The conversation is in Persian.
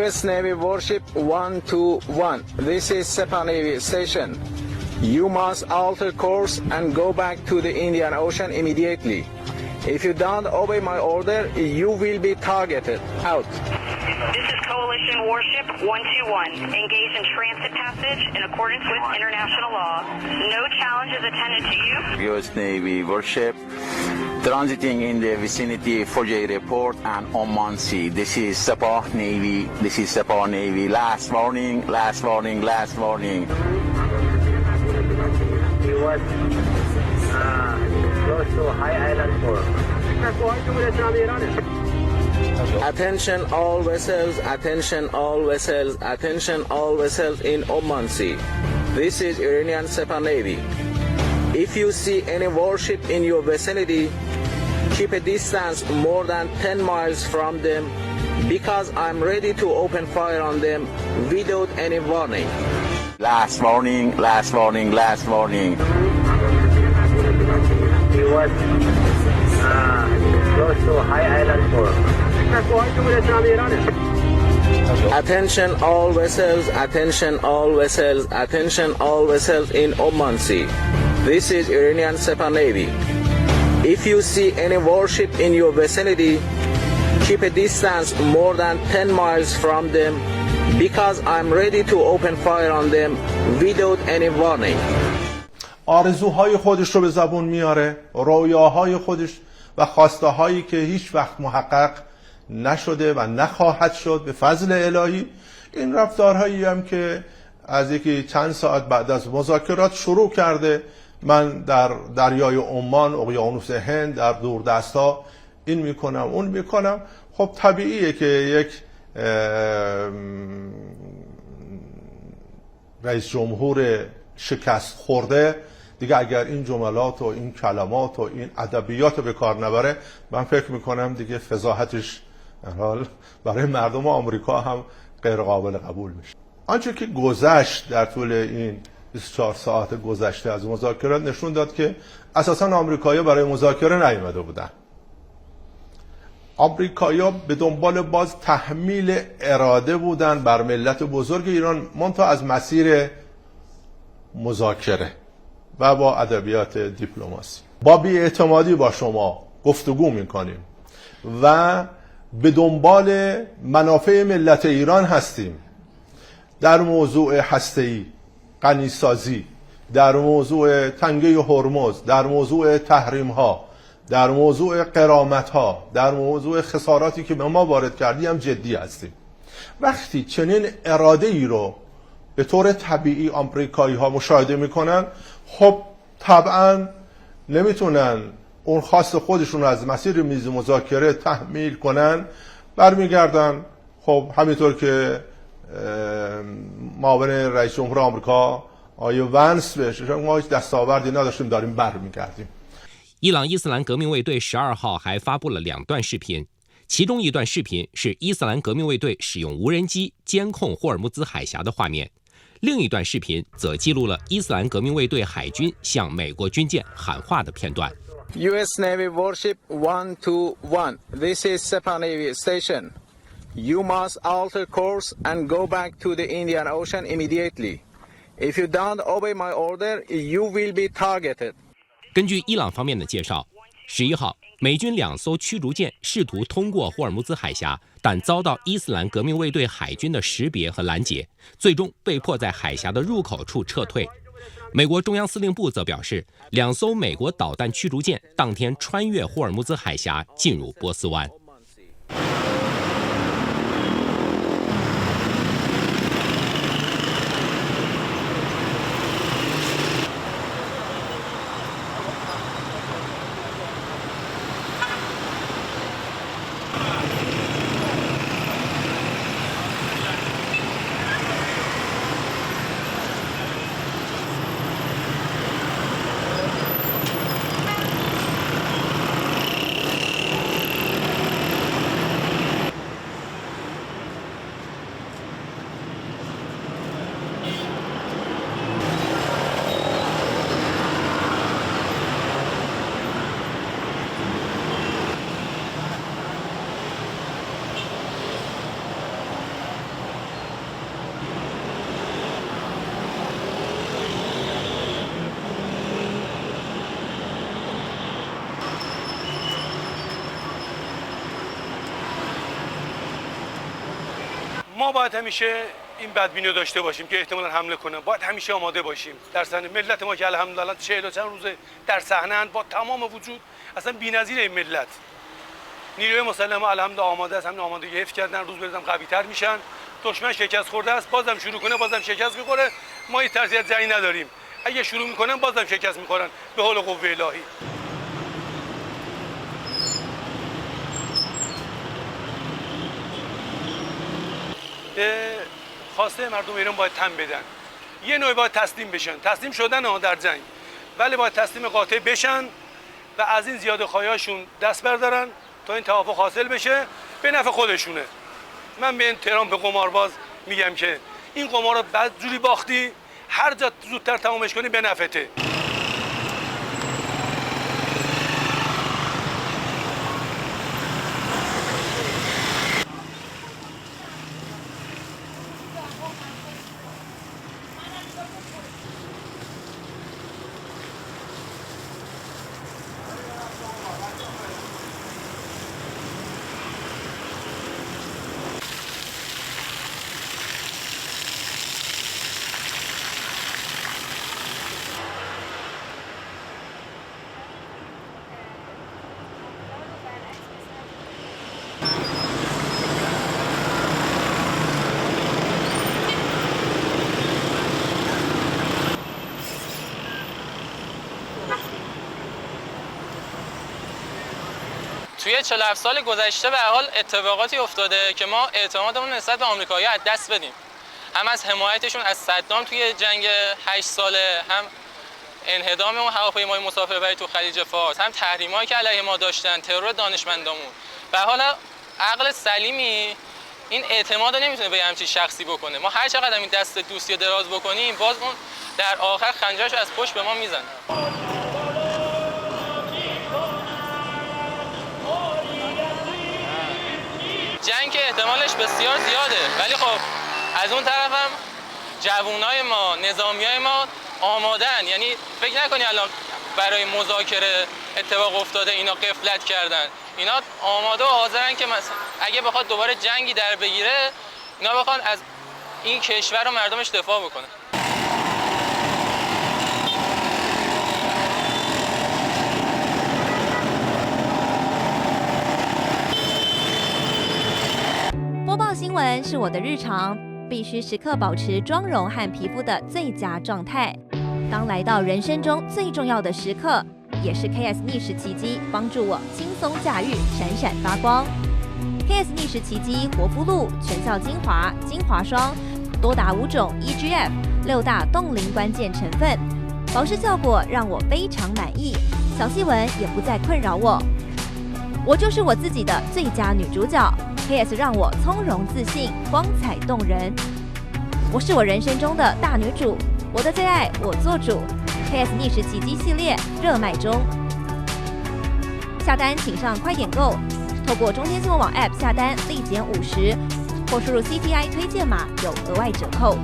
U.S. Navy warship 121. This is Sepah Navy station. You must alter course and go back to the Indian Ocean immediately. If you don't obey my order, you will be targeted. Out. This is Coalition Warship 121. Engaged in transit passage in accordance with international law. No challenge is attended to you. U.S. Navy warship transiting in the vicinity for J report and Oman Sea. This is Sepah Navy. This is Sepah Navy. Last warning, last warning, last warning. He was close to High Island 4. Attention all vessels, attention all vessels, attention all vessels in Oman Sea. This is Iranian Sepah Navy. If you see any warship in your vicinity, keep a distance more than 10 miles from them because I'm ready to open fire on them without any warning. Last warning, last warning, last warning. He was close to High Island 4. Attention all vessels, attention all vessels, attention all vessels in Oman Sea. This is Iranian Sepah Navy. If you see any warship in your vicinity, keep a distance more than 10 miles from them because I'm ready to open fire on them without any warning. آرزوهای خودش رو به زبون میاره، رویاهای خودش و خواسته هایی که هیچ وقت محقق نشده و نخواهد شد به فضل الهی. این رفتارهایی هم که از یکی چند ساعت بعد از مذاکرات شروع کرده. من در دریای عمان، اقیانوس هند، در دوردست‌ها این میکنم اون میکنم. خب طبیعیه که یک رئیس جمهور شکست خورده دیگه اگر این جملات و این کلمات و این ادبیات رو به کار نبره، من فکر میکنم دیگه فضاحتش برای مردم آمریکا هم غیر قابل قبول میشه. آنچه که گذشت در طول این 24 ساعت گذشته از مذاکرات نشون داد که اساساً آمریکایی‌ها برای مذاکره نیامده بودن. آمریکایی‌ها به دنبال باز تحمیل اراده بودن بر ملت بزرگ ایران، منتها از مسیر مذاکره و با ادبیات دیپلماسی. با بی‌اعتمادی با شما گفتگو میکنیم و به دنبال منافع ملت ایران هستیم در موضوع هسته‌ای، غنیسازی، در موضوع تنگه هرمز، در موضوع تحریم‌ها، در موضوع غرامت‌ها، در موضوع خساراتی که به ما وارد کردی هم جدی هستیم. وقتی چنین اراده‌ای رو به طور طبیعی آمریکایی‌ها مشاهده می‌کنن، خب طبعاً نمیتونن اون خواست خودشون رو از مسیر میز مذاکره تحمیل کنن، برمیگردن. خب همینطور که معاون رئیس جمهور آمریکا آقای ونس بهش ما هیچ دستاوردی نداشتیم داریم برمیگردیم.伊朗伊斯兰革命卫队12号还发布了2段视频，其中一段视频是伊斯兰革命卫队使用无人机监控霍尔木兹海峡的画面，另一段视频则记录了伊斯兰革命卫队海军向美国军舰喊话的片段。U.S. Navy warship 121. This is Sepah Navy station. You must alter course and go back to the Indian Ocean immediately. If you don't obey my order, you will be targeted. 根据伊朗方面的介绍，11号，美军2艘驱逐舰试图通过霍尔木兹海峡，但遭到伊斯兰革命卫队海军的识别和拦截，最终被迫在海峡的入口处撤退。美国中央司令部则表示，2艘美国导弹驱逐舰当天穿越霍尔木兹海峡进入波斯湾。ما باید همیشه این بدبینی رو داشته باشیم که احتمالاً حمله کنن. باید همیشه آماده باشیم. در صحنه ملت ما که الحمدلله 40 و چند روزه در صحنه‌اند با تمام وجود، اصلا بی‌نظیر این ملت. نیروی مسلح الحمدلله آماده است، همین آمادگی حفظ کردن، روز به روز قوی‌تر میشن. دشمن شکست خورده است، بازم شروع کنه بازم شکست می‌خوره. ما این ترسیت زنی نداریم. اگه شروع می‌کنن بازم شکست می‌خورن به حول قوه الهی. خواسته مردم ایران باید تن بدن. یه نوع باید تسلیم بشن. تسلیم شدن ها در جنگ. ولی باید تسلیم قاطع بشن و از این زیاده خواهی‌هاشون دست بردارن تا این توافق حاصل بشه، به نفع خودشونه. من به این تهران به قمارباز میگم که این قمار رو بعد جوری باختی، هر جا زودتر تمامش کنی به نفعته. توی 47 سال گذشته به هر حال اتفاقاتی افتاده که ما اعتمادمون نسبت به آمریکایی‌ها از دست بدیم. هم از حمایتشون از صدام توی جنگ 8 ساله، هم انهدام اون هواپیمای مسافربری تو خلیج فارس، هم تحریمایی که علیه ما داشتن، ترور دانشمندامون. به هر حال عقل سلیمی این اعتماد رو نمیتونه به همچین شخصی بکنه. ما هر چقدر این دست دوستی دراز بکنیم، باز اون در آخر خنجرش از پشت به ما میزنه. جنگ که احتمالش بسیار زیاده، ولی خب از اون طرف هم جوانای ما، نظامیای ما آمادن. یعنی فکر نکنی الان برای مذاکره اتفاق افتاده اینا غفلت کردن. اینا آماده و حاضرن که مثلا اگه بخواد دوباره جنگی در بگیره، اینا بخوان از این کشور و مردمش دفاع بکنن.播报新闻是我的日常，必须时刻保持妆容和皮肤的最佳状态。当来到人生中最重要的时刻，也是 KS 逆时奇迹帮助我轻松驾驭，闪闪发光。KS 逆时奇迹活肤露全效精华、精华霜，多达5种 EGF 6大冻龄关键成分，保湿效果让我非常满意，小细纹也不再困扰我。我就是我自己的最佳女主角。KS 让我从容自信，光彩动人。我是我人生中的大女主，我的最爱我做主。KS 逆时奇迹系列热卖中，下单请上快点购，透过中天新闻网 App 下单立减50，或输入 CTI 推荐码有额外折扣。